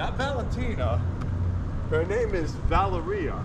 Not Valentina. Her name is Valeria.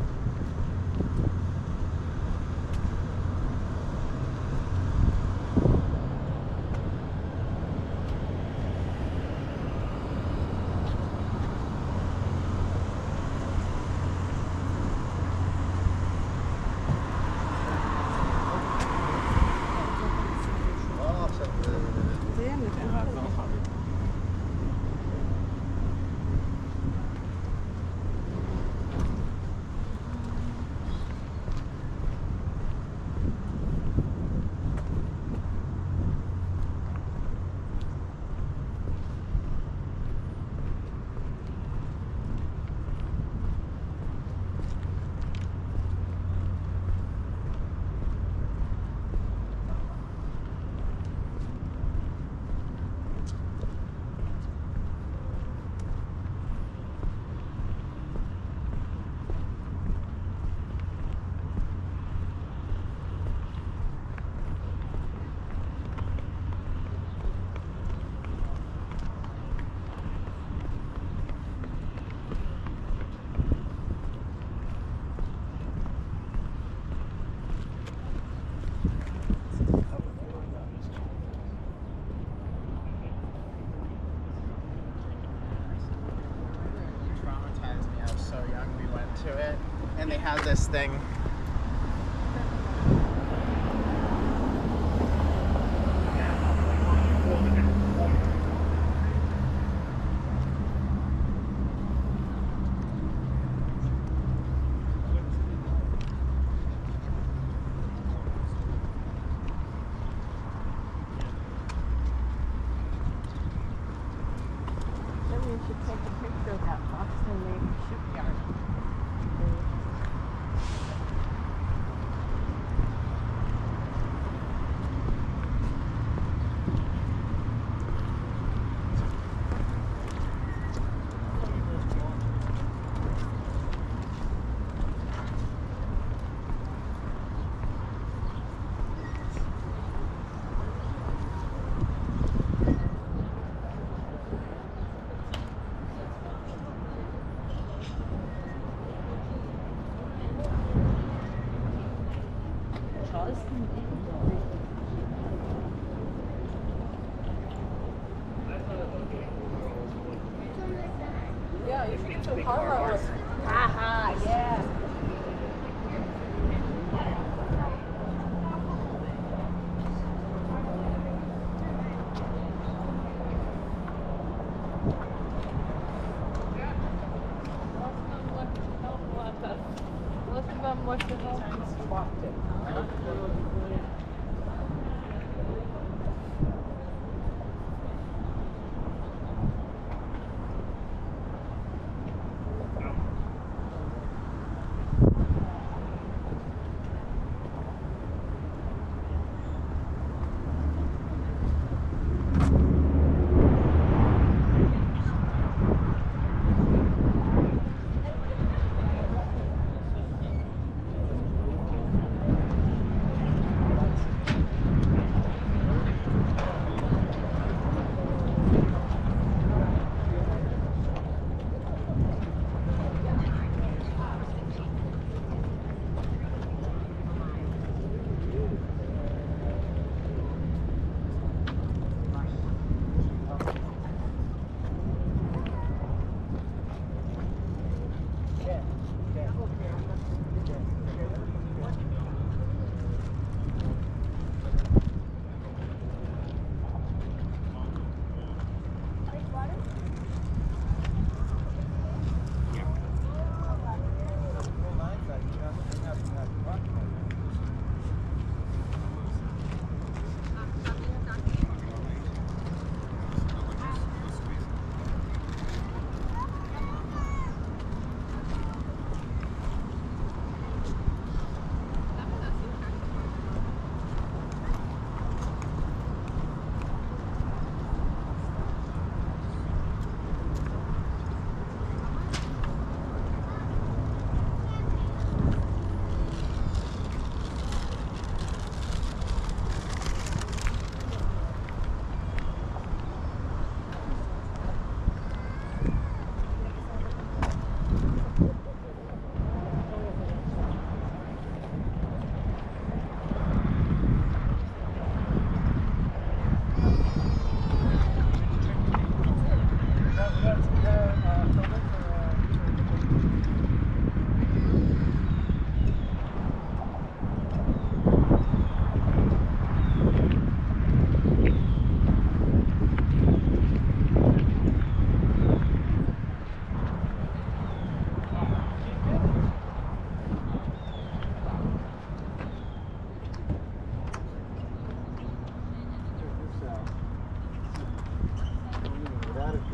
went to it, and they have this thing. Yeah, you should get some cornrows. Haha, yeah. Most of them looked at home and walked it.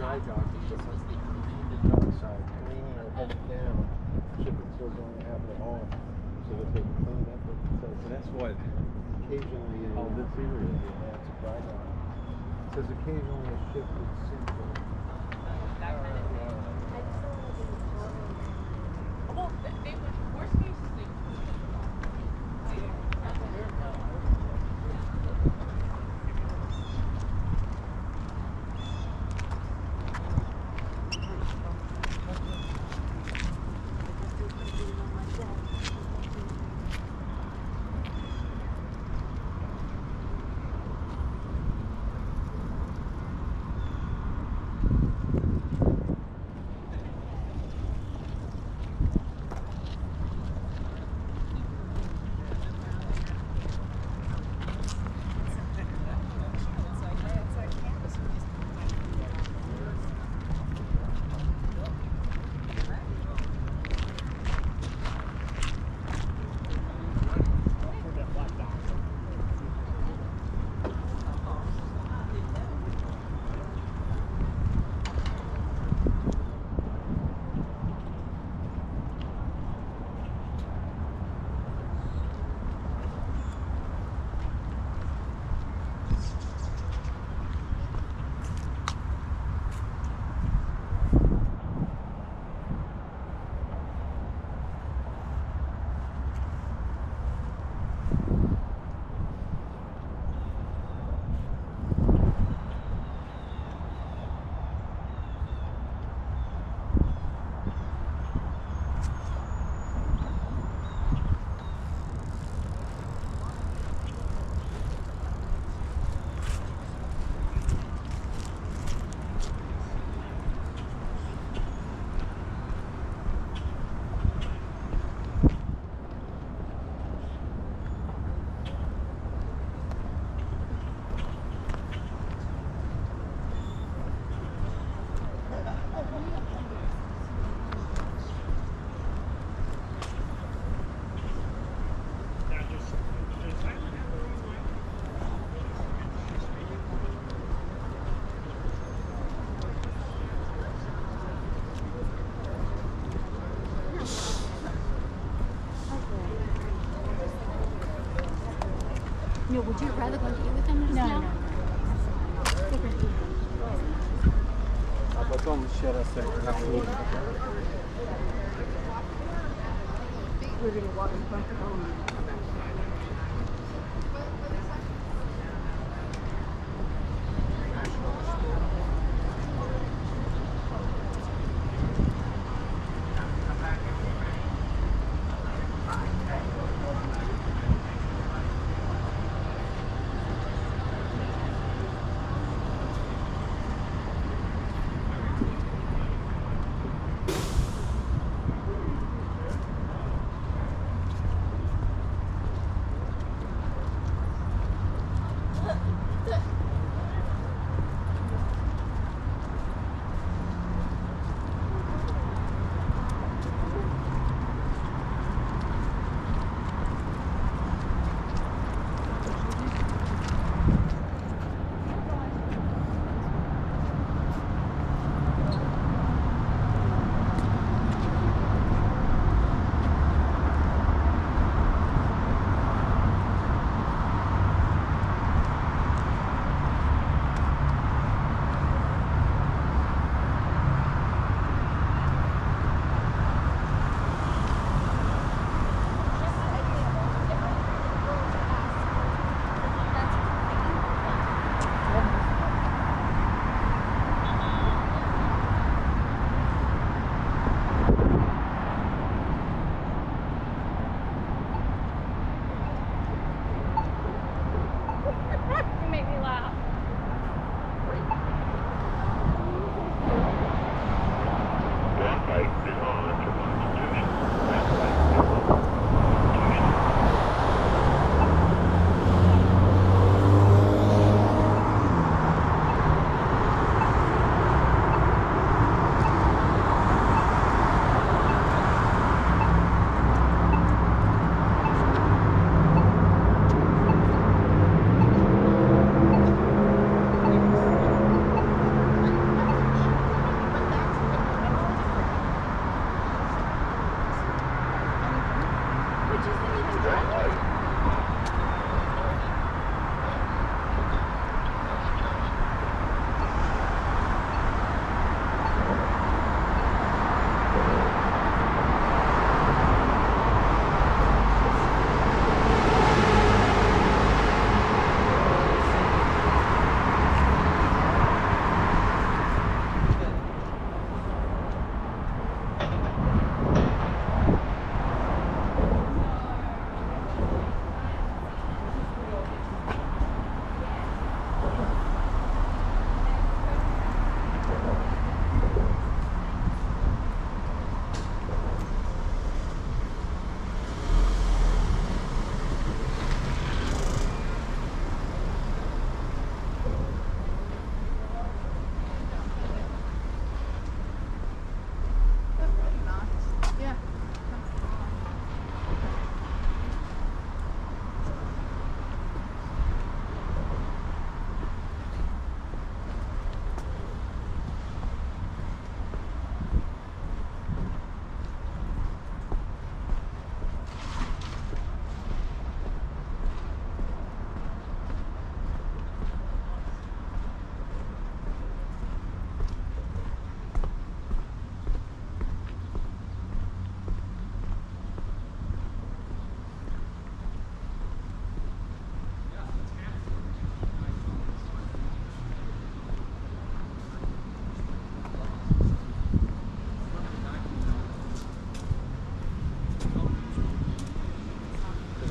dry dock, it's just has to clean the dock side, clean or head it down. Shipping stores only have it all, so that they can clean up what it says. So that's what. Occasionally, Oh, this area. yeah, it's a dry dock. It says occasionally a ship would sink or. Well, they would, worst case, they No, would you rather go to eat with them just now? А потом еще раз на флот. You make me laugh.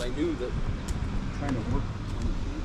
I knew that trying to work on the team.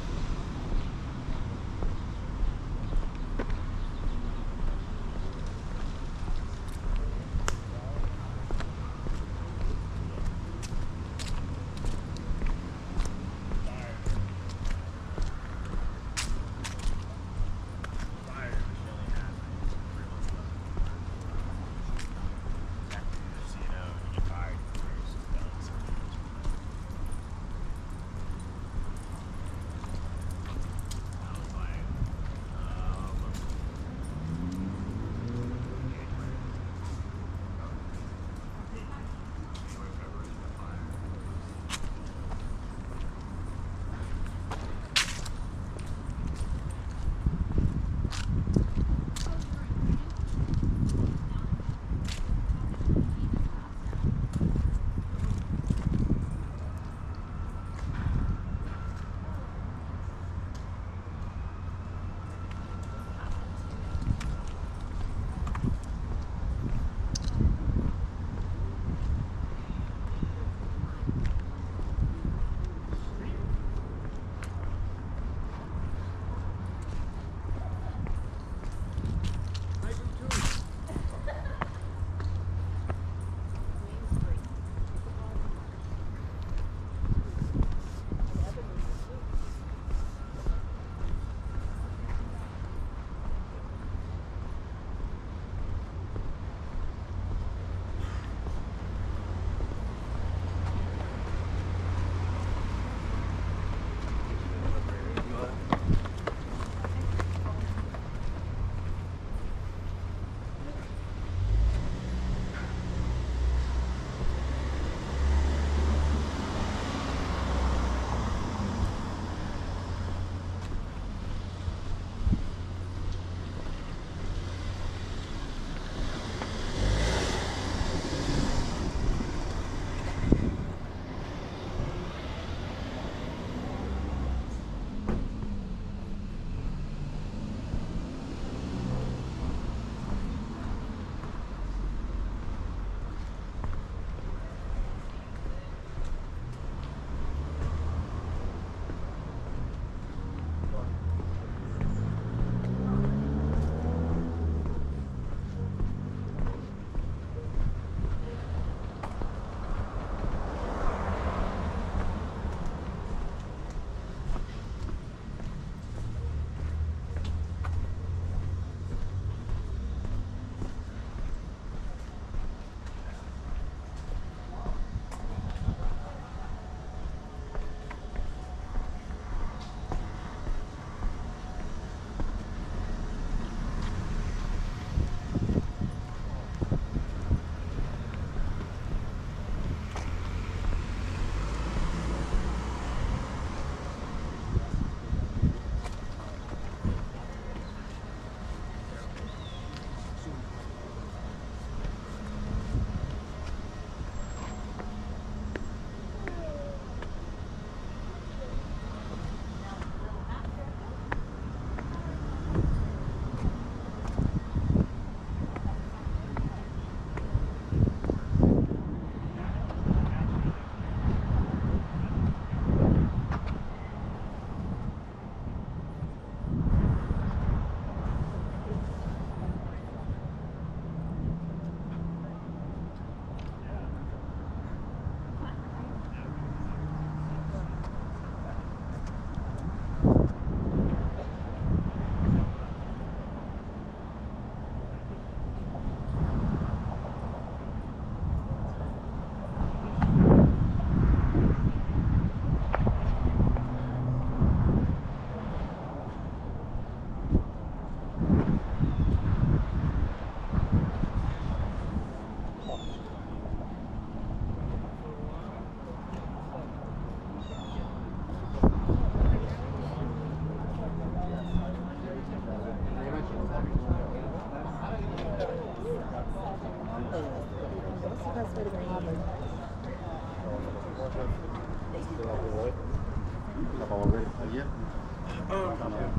best way to bring Auburn?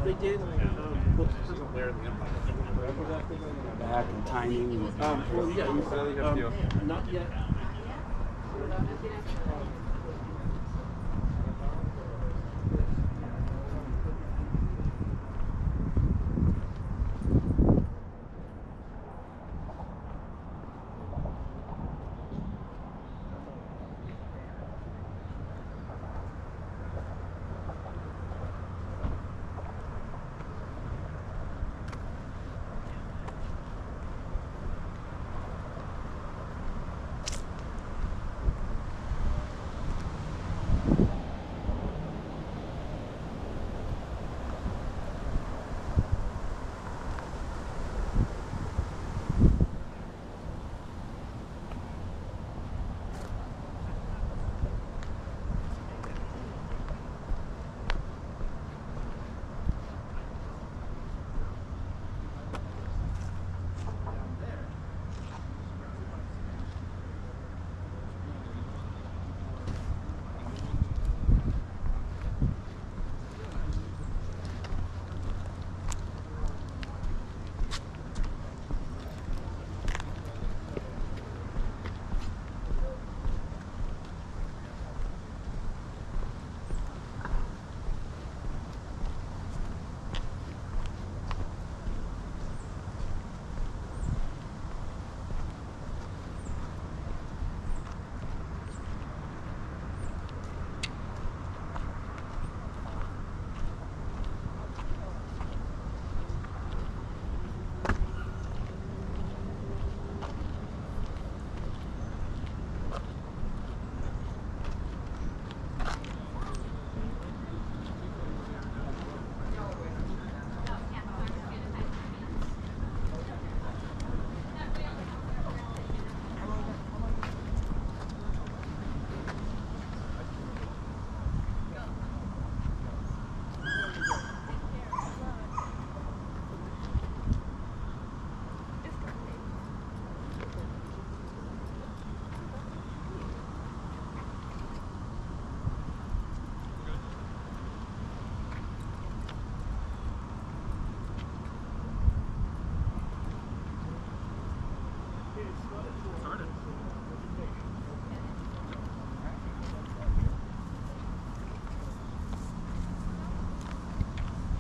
They did. Back and timing. Well, yeah. Not yet.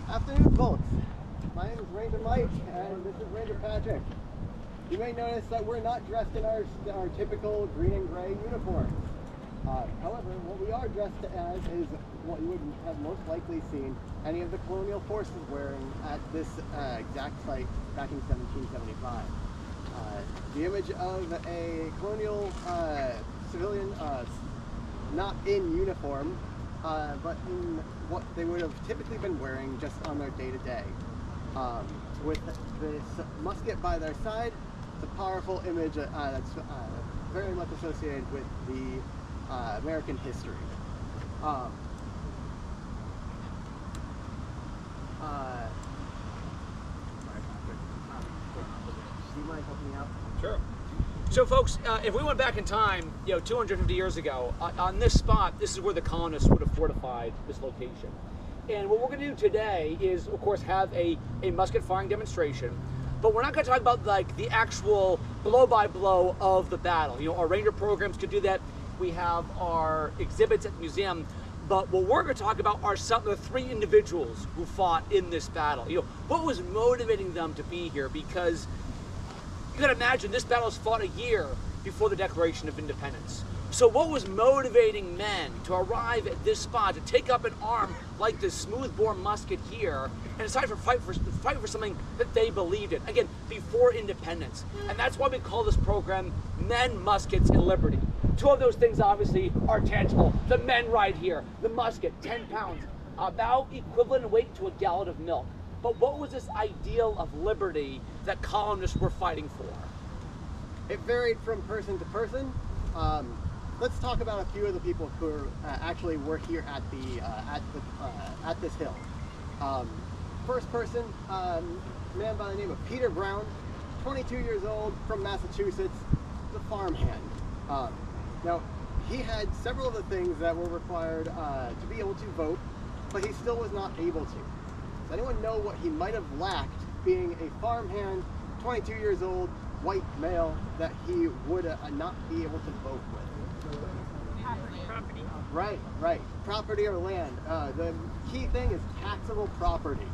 Afternoon, folks. My name is Ranger Mike, and this is Ranger Patrick. You may notice that we're not dressed in our typical green and gray uniforms. However, what we are dressed as is what you would have most likely seen any of the colonial forces wearing at this exact site back in 1775. The image of a colonial civilian, not in uniform, but in what they would have typically been wearing just on their day-to-day. With this musket by their side, it's a powerful image that's very much associated with the American history. Do you mind helping me out? Sure. So folks, if we went back in time, 250 years ago, on this spot, this is where the colonists would have fortified this location. And what we're going to do today is, of course, have a musket firing demonstration, but we're not going to talk about like the actual blow-by-blow of the battle. Our ranger programs could do that. We have our exhibits at the museum, but what we're going to talk about are some of the three individuals who fought in this battle. What was motivating them to be here? Because you can imagine this battle was fought a year before the Declaration of Independence. So what was motivating men to arrive at this spot, to take up an arm like this smoothbore musket here, and decide to fight for something that they believed in? Again, before independence. And that's why we call this program Men, Muskets, and Liberty. Two of those things obviously are tangible. The men right here, the musket, 10 pounds, about equivalent in weight to a gallon of milk. But what was this ideal of liberty that colonists were fighting for? It varied from person to person. Let's talk about a few of the people who actually were here at this hill. First person, a man by the name of Peter Brown, 22 years old, from Massachusetts, the farmhand. Now, he had several of the things that were required to be able to vote, but he still was not able to. Does anyone know what he might have lacked being a farmhand, 22 years old, white male, that he would not be able to vote with? Property. Right. Property or land. The key thing is taxable property.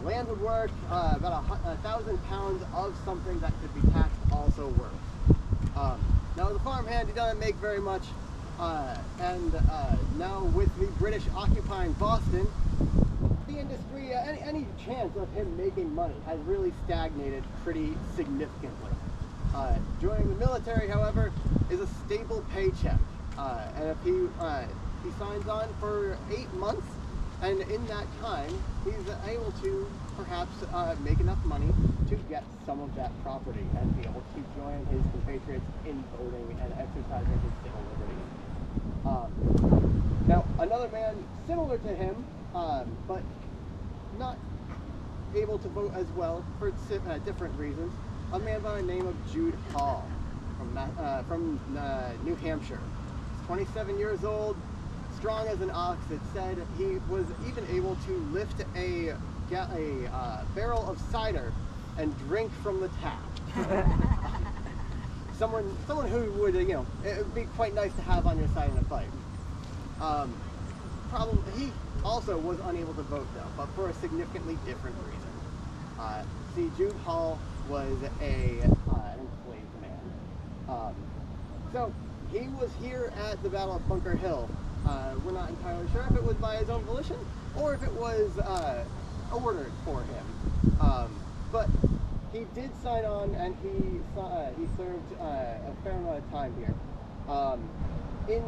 The land would work, about 1,000 pounds of something that could be taxed also worked. Now the farmhand, he doesn't make very much, and now with the British occupying Boston, the industry, any chance of him making money has really stagnated pretty significantly. Joining the military, however, is a stable paycheck, and if he signs on for 8 months, and in that time, he's able to perhaps make enough money to get some of that property and be able to join his compatriots in voting and exercising his civil liberties. Now, another man similar to him, but not able to vote as well for different reasons, a man by the name of Jude Hall from New Hampshire. He's 27 years old, strong as an ox. It said he was even able to lift a barrel of cider and drink from the tap. someone who would, it would be quite nice to have on your side in a fight. He also was unable to vote though, but for a significantly different reason. See, Jude Hall was an enslaved man. So he was here at the Battle of Bunker Hill. We're not entirely sure if it was by his own volition or if it was ordered for him. But he did sign on, and he served a fair amount of time here. It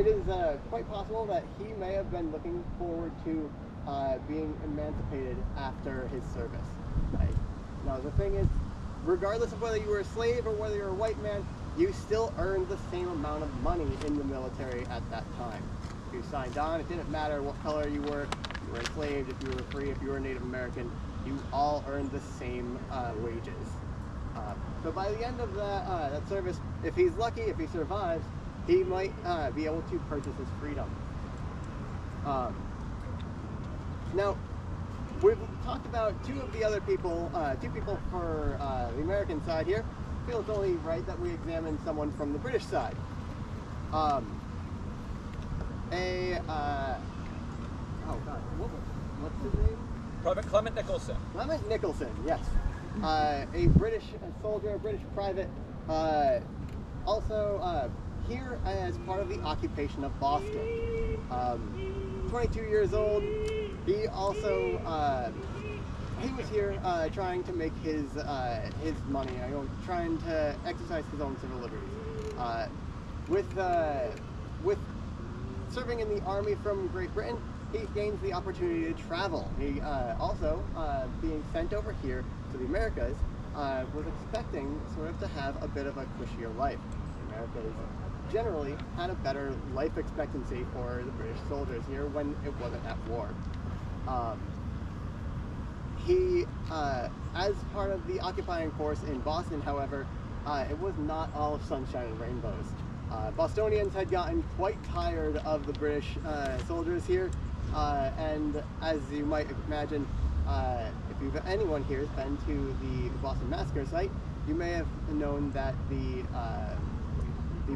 is quite possible that he may have been looking forward to being emancipated after his service. Right? Now the thing is, regardless of whether you were a slave or whether you're a white man, you still earned the same amount of money in the military at that time. If you signed on, it didn't matter what color you were enslaved, if you were free, if you were a Native American, you all earned the same wages. So by the end of that service, if he's lucky, if he survives, he might be able to purchase his freedom. Now, we've talked about two people for the American side here. I feel it's only right that we examine someone from the British side. What's his name? Clement Nicholson. Clement Nicholson, yes. A British soldier, a British private, also here as part of the occupation of Boston. 22 years old. He also he was here trying to make his money, trying to exercise his own civil liberties. With serving in the army from Great Britain, he gains the opportunity to travel. He also, being sent over here to the Americas, was expecting sort of to have a bit of a cushier life. The Americas generally had a better life expectancy for the British soldiers here when it wasn't at war. He, as part of the occupying force in Boston, however, it was not all sunshine and rainbows. Bostonians had gotten quite tired of the British soldiers here, and as you might imagine, if anyone here has been to the Boston Massacre site, you may have known that the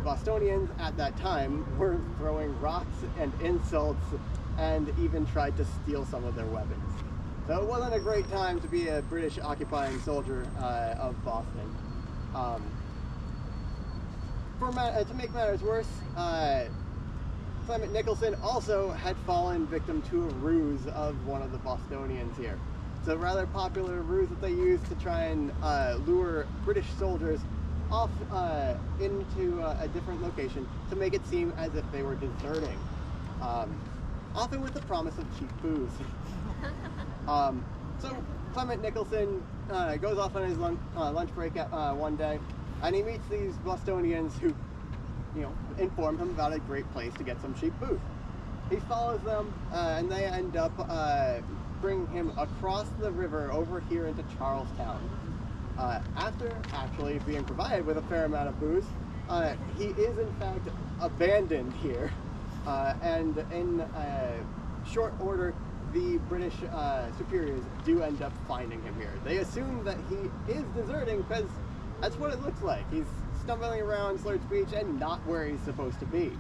Bostonians at that time were throwing rocks and insults and even tried to steal some of their weapons. So it wasn't a great time to be a British occupying soldier of Boston. To make matters worse, Clement Nicholson also had fallen victim to a ruse of one of the Bostonians here. It's a rather popular ruse that they used to try and lure British soldiers off into a different location to make it seem as if they were deserting, often with the promise of cheap booze. So Clement Nicholson goes off on his lunch break one day, and he meets these Bostonians who, inform him about a great place to get some cheap booze. He follows them, and they end up bringing him across the river over here into Charlestown. After actually being provided with a fair amount of booze, he is in fact abandoned here, and in short order, the British superiors do end up finding him here. They assume that he is deserting because that's what it looks like. He's stumbling around slurred speech and not where he's supposed to be.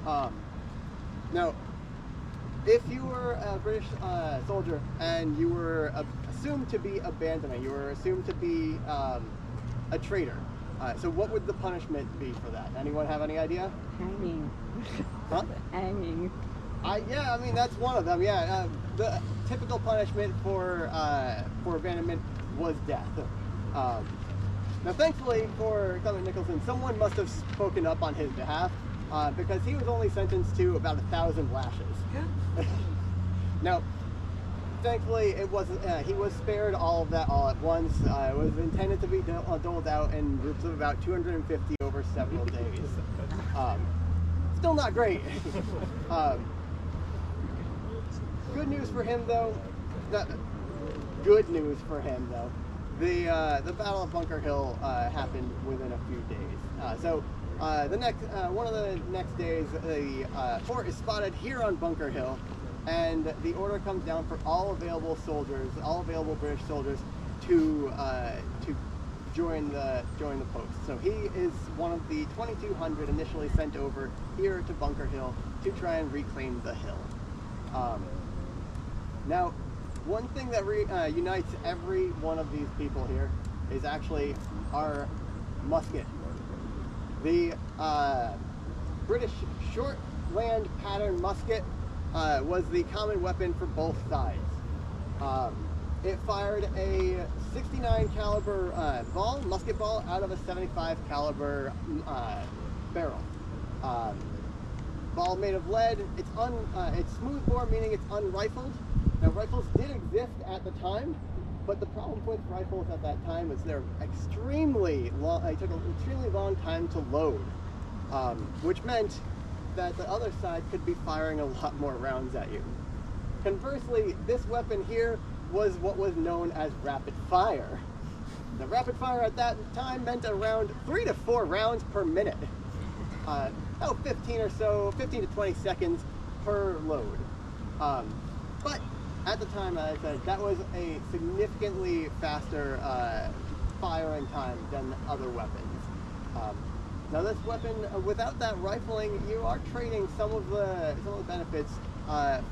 Now, if you were a British soldier and you were assumed to be abandoning, you were assumed to be a traitor, so what would the punishment be for that? Anyone have any idea? Hanging. Huh? Hanging. Yeah, I mean, that's one of them, yeah. The typical punishment for abandonment was death. Now, thankfully for Clement Nicholson, someone must have spoken up on his behalf, because he was only sentenced to about 1,000 lashes. Now, thankfully, it wasn't. He was spared all of that all at once. It was intended to be doled out in groups of about 250 over several days. Still not great. Good news for him, though. Good news for him, though. The Battle of Bunker Hill happened within a few days. So the next one of the next days, the fort is spotted here on Bunker Hill, and the order comes down for all available soldiers, all available British soldiers, to join the post. So he is one of the 2,200 initially sent over here to Bunker Hill to try and reclaim the hill. Now, one thing that unites every one of these people here is actually our musket. The British short-land pattern musket was the common weapon for both sides. It fired a 69 caliber musket ball out of a 75 caliber barrel. Ball made of lead. It's smooth bore, meaning it's unrifled. Now, rifles did exist at the time, but the problem with rifles at that time is they're extremely long. It took an extremely long time to load, which meant that the other side could be firing a lot more rounds at you. Conversely, this weapon here was what was known as rapid fire. The rapid fire at that time meant around 3 to 4 rounds per minute. About 15 to 20 seconds per load. But at the time, as I said, that was a significantly faster firing time than other weapons. Now, this weapon, without that rifling, you are trading some of the benefits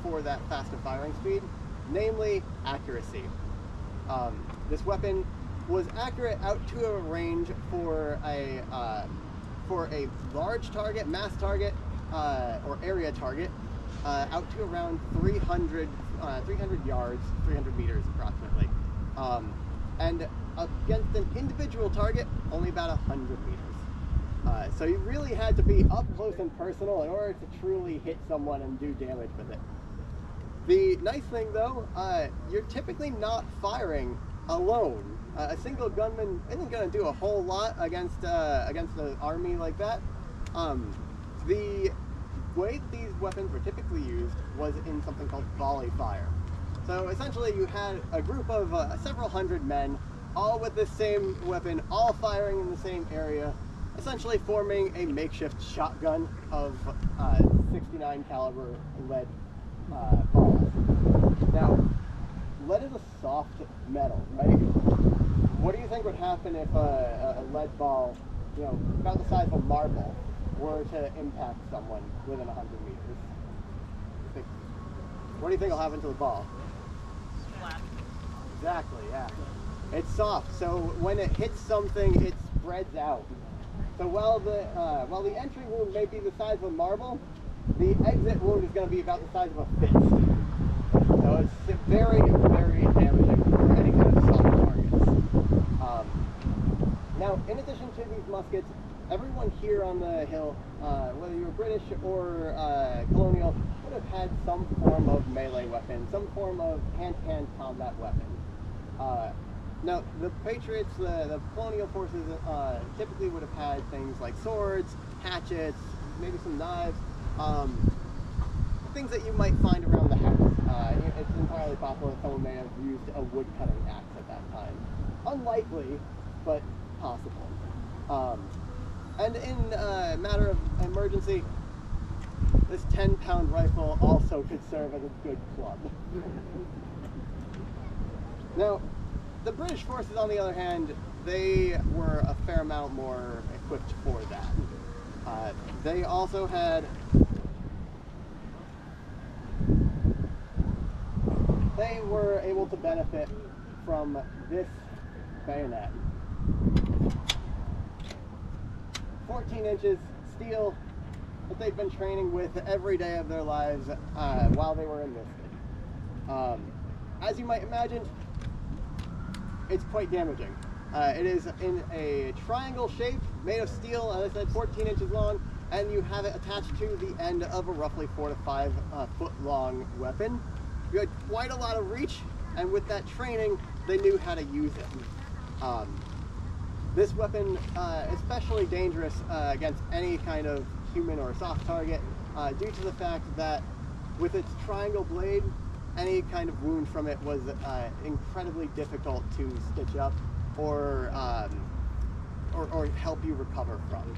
for that faster firing speed, namely accuracy. This weapon was accurate out to a range for a large target, mass target, or area target, out to around 300 yards, 300 meters approximately. And against an individual target, only about 100 meters. So you really had to be up close and personal in order to truly hit someone and do damage with it. The nice thing, though, you're typically not firing alone. A single gunman isn't going to do a whole lot against an army like that. The way these weapons were typically used was in something called volley fire. So essentially, you had a group of several hundred men, all with the same weapon, all firing in the same area, essentially forming a makeshift shotgun of 69 caliber lead balls. Now, lead is a soft metal, right? What do you think would happen if a lead ball, about the size of a marble, were to impact someone within 100 meters? What do you think will happen to the ball? Flat. Exactly, yeah. It's soft, so when it hits something, it spreads out. So while the entry wound may be the size of a marble, the exit wound is going to be about the size of a fist. So it's very, very damaging for any kind of soft targets. Now, in addition to these muskets, everyone here on the hill, whether you were British or colonial, would have had some form of melee weapon, some form of hand-to-hand combat weapon. Now, the Patriots, the colonial forces, typically would have had things like swords, hatchets, maybe some knives, things that you might find around the house. It's entirely possible that someone may have used a wood-cutting axe at that time. unlikely, but possible. And in a matter of emergency, this 10-pound rifle also could serve as a good club. Now, the British forces, on the other hand, they were a fair amount more equipped for that. They also had they were able to benefit from this bayonet. 14 inches steel that they've been training with every day of their lives while they were enlisted. As you might imagine, it's quite damaging. It is in a triangle shape, made of steel, as I said, 14 inches long, and you have it attached to the end of a roughly 4 to 5 foot long weapon. You had quite a lot of reach, and with that training, they knew how to use it. This weapon, especially dangerous against any kind of human or soft target, due to the fact that with its triangle blade, any kind of wound from it was incredibly difficult to stitch up or help you recover from.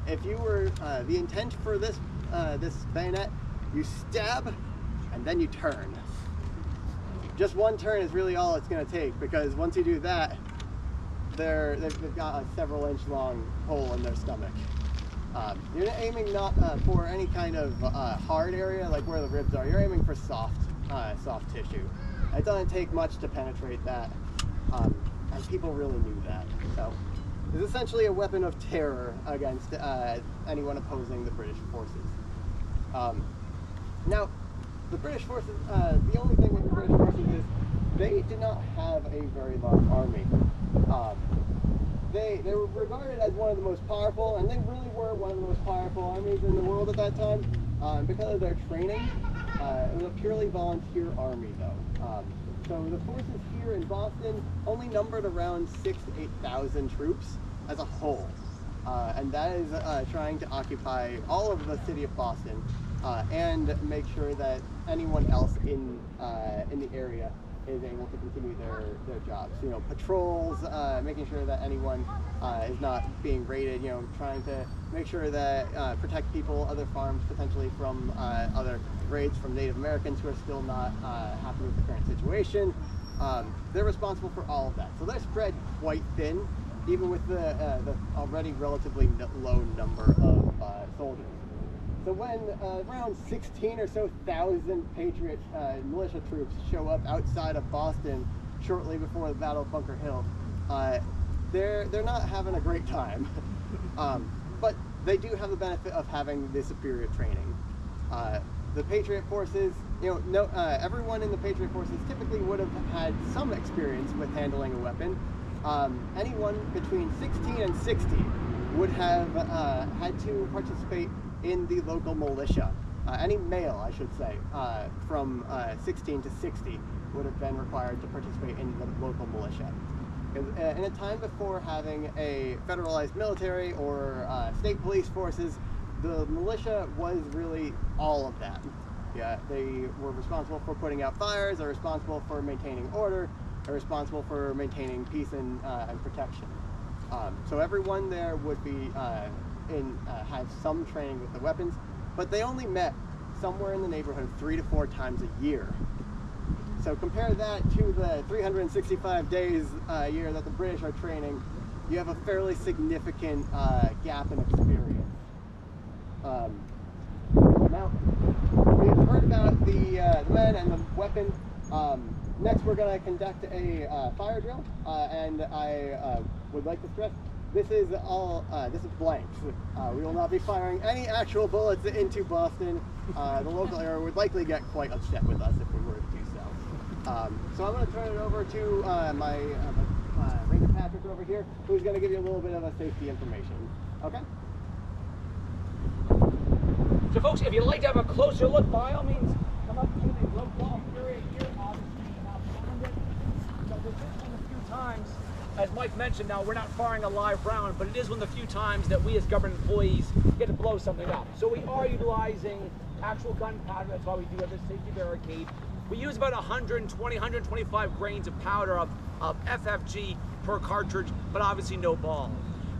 If you were the intent for this this bayonet, you stab and then you turn. Just one turn is really all it's going to take, because once you do that, they've got a several inch long hole in their stomach. You're aiming not for any kind of hard area like where the ribs are. You're aiming for soft tissue. It doesn't take much to penetrate that, and people really knew that. So it's essentially a weapon of terror against anyone opposing the British forces. Now, the British forces, the only thing with the British forces is they did not have a very large army. They were regarded as one of the most powerful, and they really were one of the most powerful armies in the world at that time. Because of their training, it was a purely volunteer army, though. So the forces here in Boston only numbered around 6,000 to 8,000 troops as a whole, and that is trying to occupy all of the city of Boston and make sure that anyone else in the area is able to continue their jobs. You know, patrols, making sure that anyone is not being raided. You know, trying to make sure that protect people, other farms potentially from other raids from Native Americans who are still not happy with the current situation. They're responsible for all of that. So they're spread quite thin, even with the already relatively low number of soldiers. So when around 16 or so thousand Patriot militia troops show up outside of Boston shortly before the Battle of Bunker Hill, they're not having a great time. But they do have the benefit of having the superior training. The Patriot forces, everyone in the Patriot forces typically would have had some experience with handling a weapon. Anyone between 16 and 60 would have had to participate in the local militia. Any male, I should say, from 16 to 60 would have been required to participate in the local militia. In a time before having a federalized military or state police forces, the militia was really all of that. Yeah, they were responsible for putting out fires, they're responsible for maintaining order, they're responsible for maintaining peace and protection. So everyone there would be have some training with the weapons, but they only met somewhere in the neighborhood of 3 to 4 times a year. So compare that to the 365 days a year that the British are training, you have a fairly significant gap in experience. Now, we've heard about the men and the weapon. Next, we're going to conduct a fire drill, and I would like to stress this is blanks. We will not be firing any actual bullets into Boston. The local area would likely get quite upset with us if we were to do so. So I'm going to turn it over to my Ranger Patrick over here, who's going to give you a little bit of a safety information. Okay? So folks, if you'd like to have a closer look, by all means, come up to the local area here, obviously not found it. So this is one of the few times, as Mike mentioned, now we're not firing a live round, but it is one of the few times that we as government employees get to blow something up. So we are utilizing actual gunpowder, that's why we do have this safety barricade. We use about 120, 125 grains of powder of of FFG per cartridge, but obviously no ball.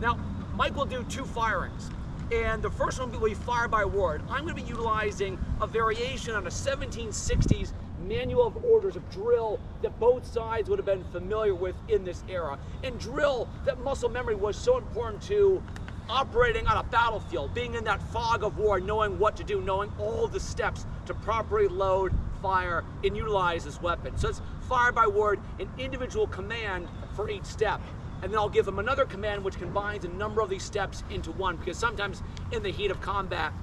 Now, Mike will do 2 firings, and the first one will be fire by word. I'm going to be utilizing a variation on a 1760s manual of orders of drill that both sides would have been familiar with in this era. And drill, that muscle memory was so important to operating on a battlefield, being in that fog of war, knowing what to do, knowing all the steps to properly load, fire, and utilize this weapon. So it's fire by word, an individual command for each step. And then I'll give them another command which combines a number of these steps into one, because sometimes in the heat of combat,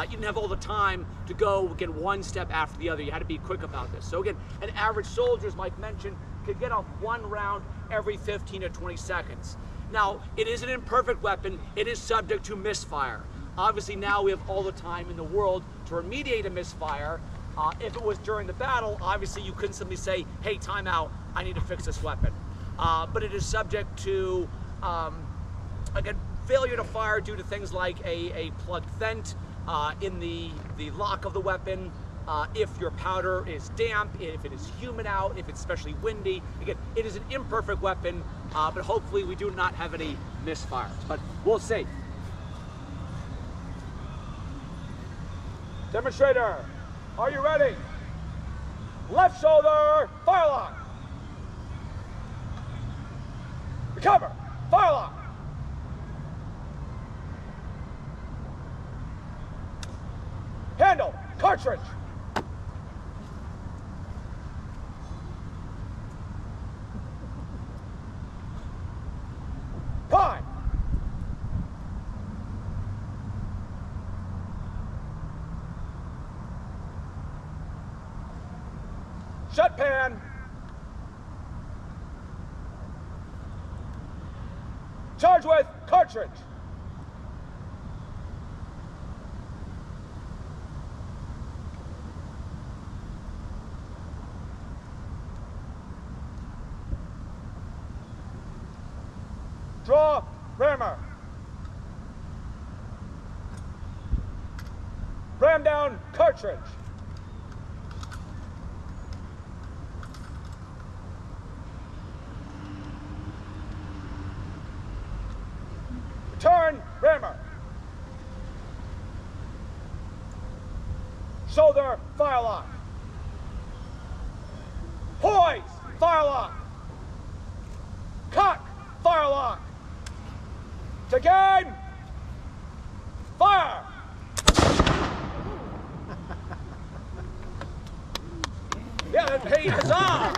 you didn't have all the time to go get one step after the other. You had to be quick about this. So again, an average soldier, as Mike mentioned, could get off 1 round every 15 to 20 seconds. Now, it is an imperfect weapon. It is subject to misfire. Obviously, now we have all the time in the world to remediate a misfire. If it was during the battle, obviously you couldn't simply say, hey, time out, I need to fix this weapon. But it is subject to, again, failure to fire due to things like a plugged vent in the lock of the weapon, if your powder is damp, if it is humid out, if it's especially windy. Again, it is an imperfect weapon, but hopefully we do not have any misfires. But we'll see. Demonstrator, are you ready? Left shoulder, fire lock. Recover, fire lock. Handle, cartridge. Prime. Shut pan. Charge with cartridge. Draw, rammer. Ram down, cartridge. Turn, rammer. Shoulder, fire lock. Poise, fire lock. Cock, fire lock. To game, fire. Yeah, hey, huzzah!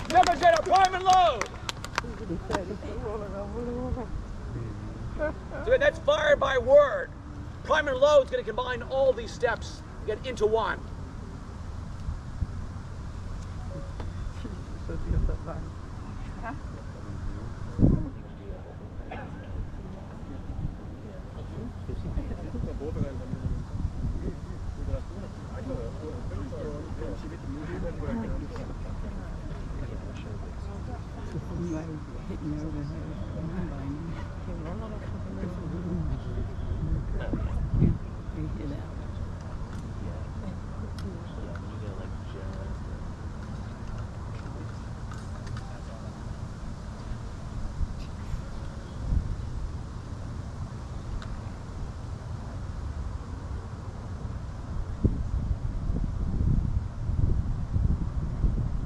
Demonstrator, prime and load. So that's fire by word. Prime and load is going to combine all these steps get into one.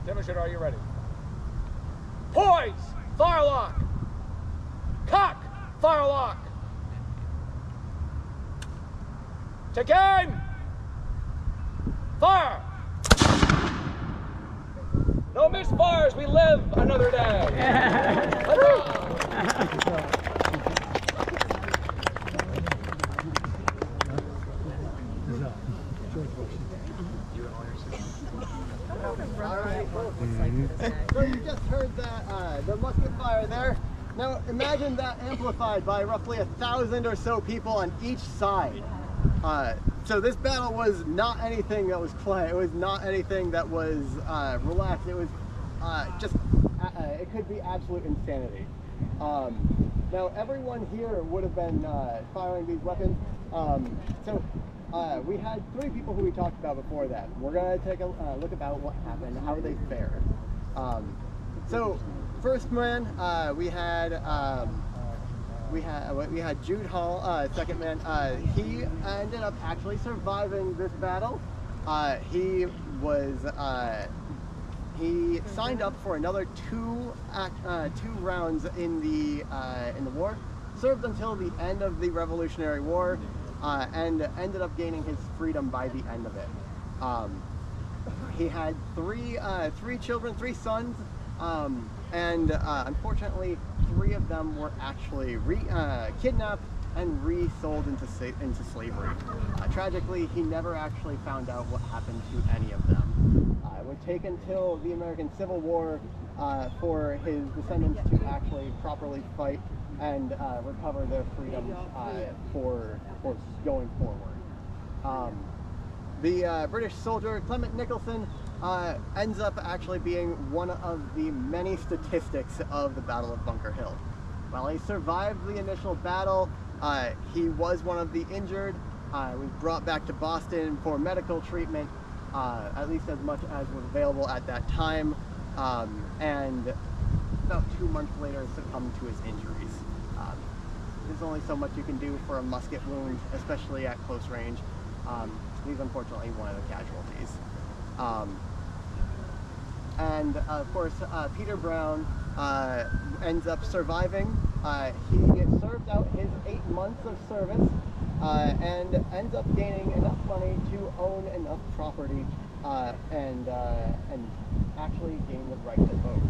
Demonstrator, are you ready? Poise, fire lock. Cock, fire lock. To game, fire. No misfires, we live another day. So you just heard that the musket fire there. Now imagine that amplified by roughly 1,000 or so people on each side. So this battle was not anything that was play. It was not anything that was relaxed. It was it could be absolute insanity. Now everyone here would have been firing these weapons. We had 3 people who we talked about before that. We're going to take a look about what happened, how they fared. So first man, we had Jude Hall. Second man, he ended up actually surviving this battle. He signed up for another two rounds in the war, served until the end of the Revolutionary War, and ended up gaining his freedom by the end of it. He had three children, 3 sons, and unfortunately 3 of them were actually kidnapped and resold into slavery. Tragically, he never actually found out what happened to any of them. It would take until the American Civil War for his descendants to actually properly fight and recover their freedoms for going forward. The British soldier Clement Nicholson ends up actually being one of the many statistics of the Battle of Bunker Hill. While he survived the initial battle, he was one of the injured. Was brought back to Boston for medical treatment, at least as much as was available at that time, and about 2 months later succumbed to his injuries. There's only so much you can do for a musket wound, especially at close range. He's unfortunately one of the casualties. And of course, Peter Brown ends up surviving. He served out his 8 months of service and ends up gaining enough money to own enough property and actually gain the right to vote.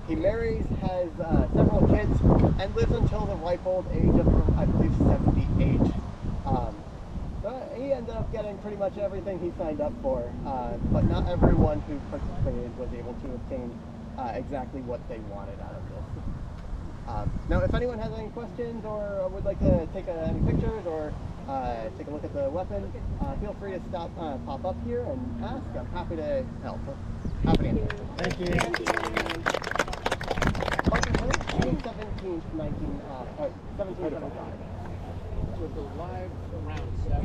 He marries, has several kids, and lives until the ripe old age of, I believe, 78. He ended up getting pretty much everything he signed up for, but not everyone who participated was able to obtain exactly what they wanted out of this. Now, if anyone has any questions or would like to take any pictures or take a look at the weapon, feel free to pop up here and ask. I'm happy to help. Happy to answer. Thank you. Bunker Hill, June 17th, 1775. Was the live around 7?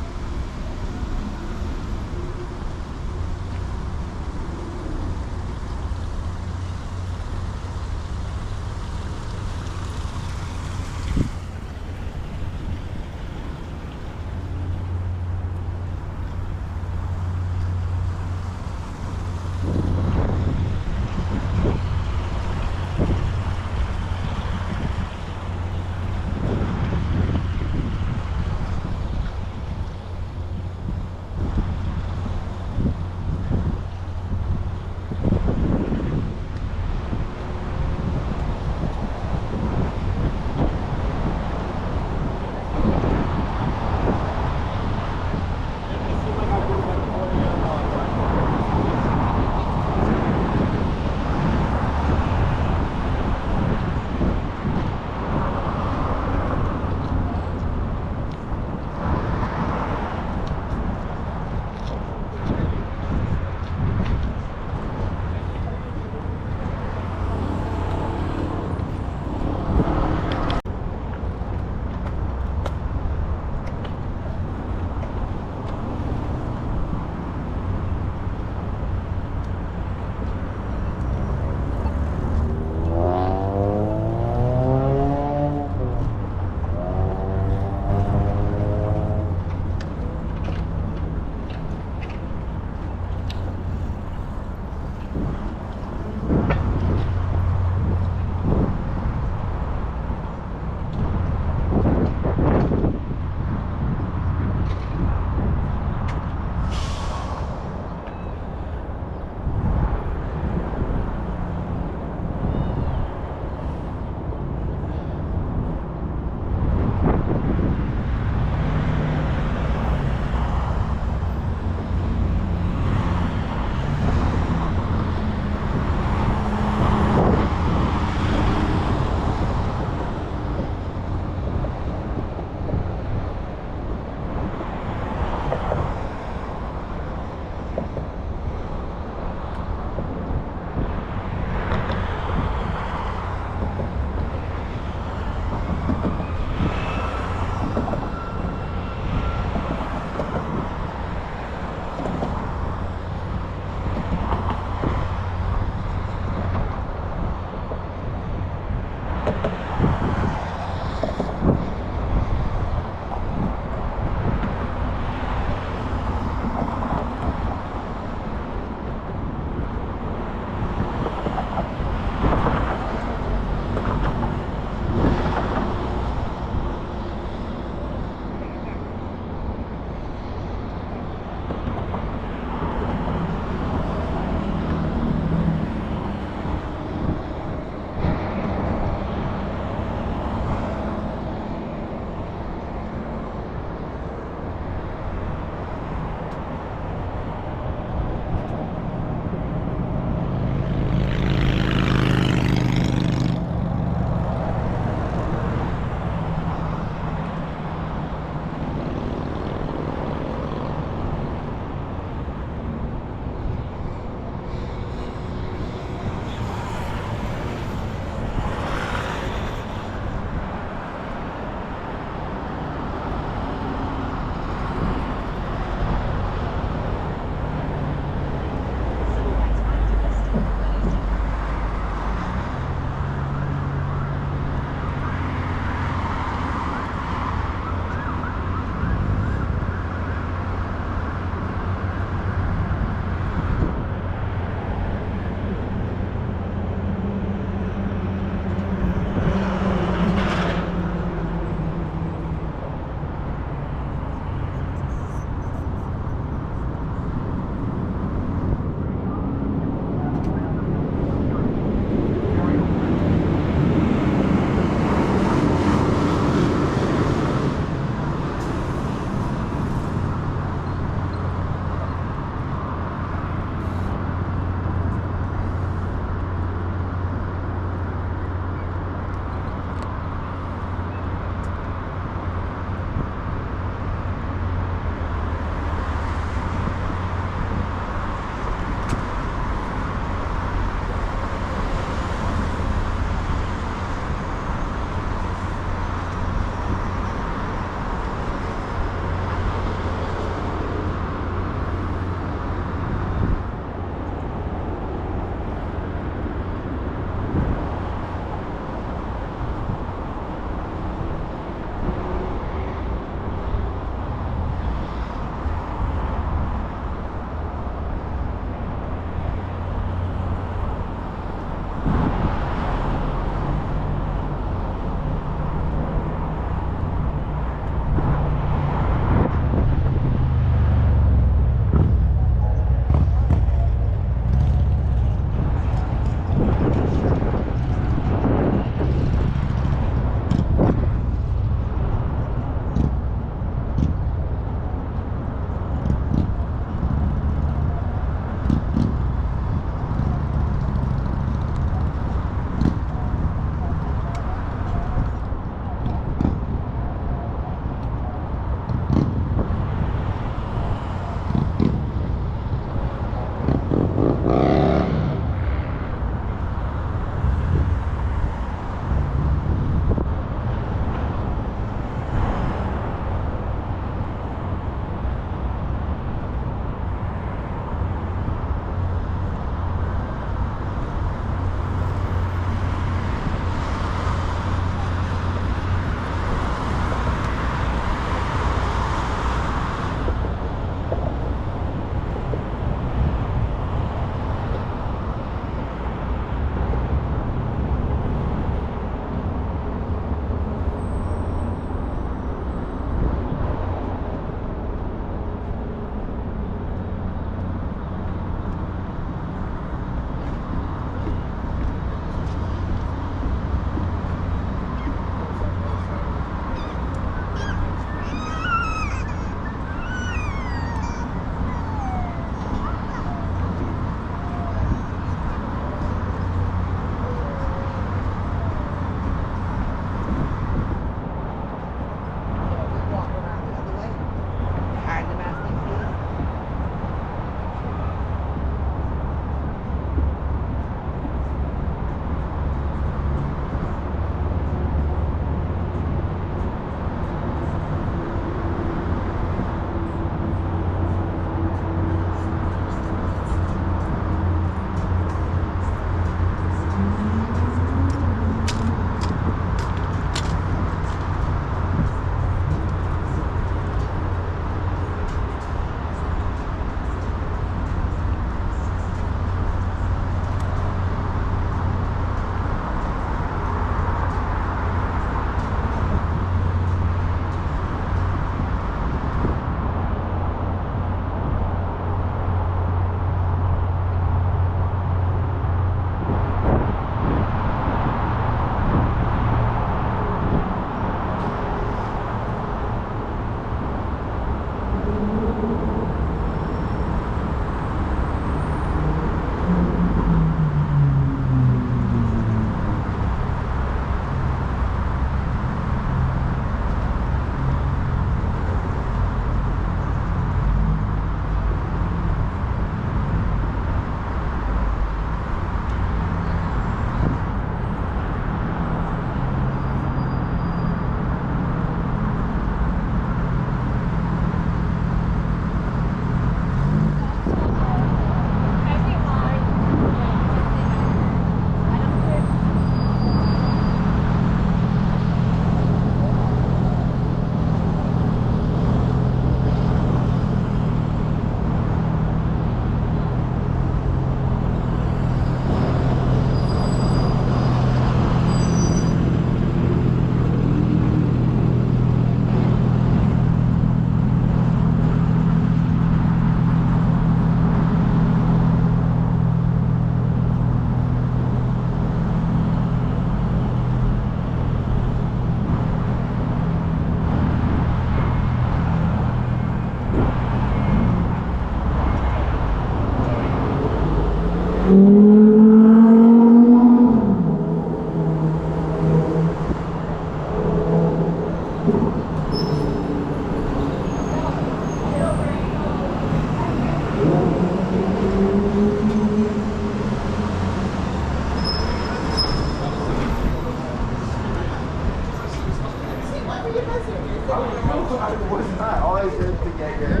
I was not always good to get here.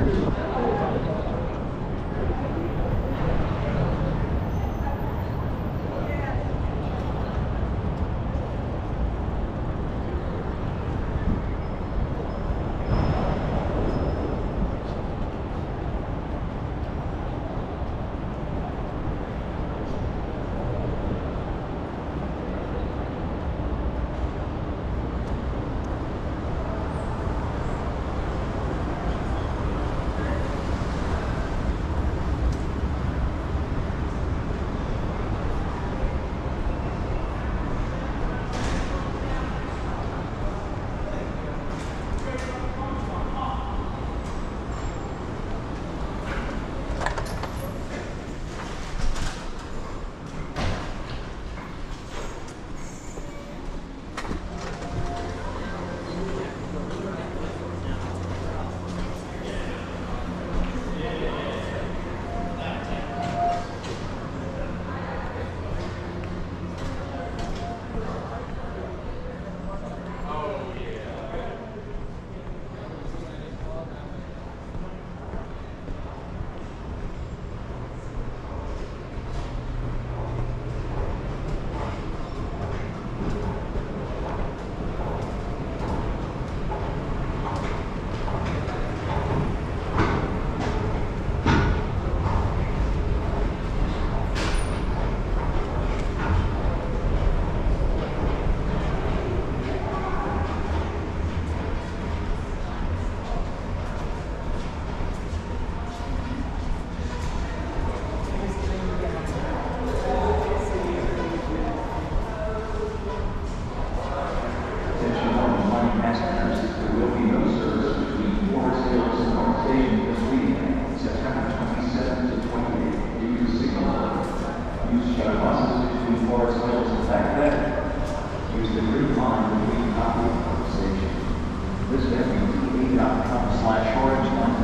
This WTE.com/orange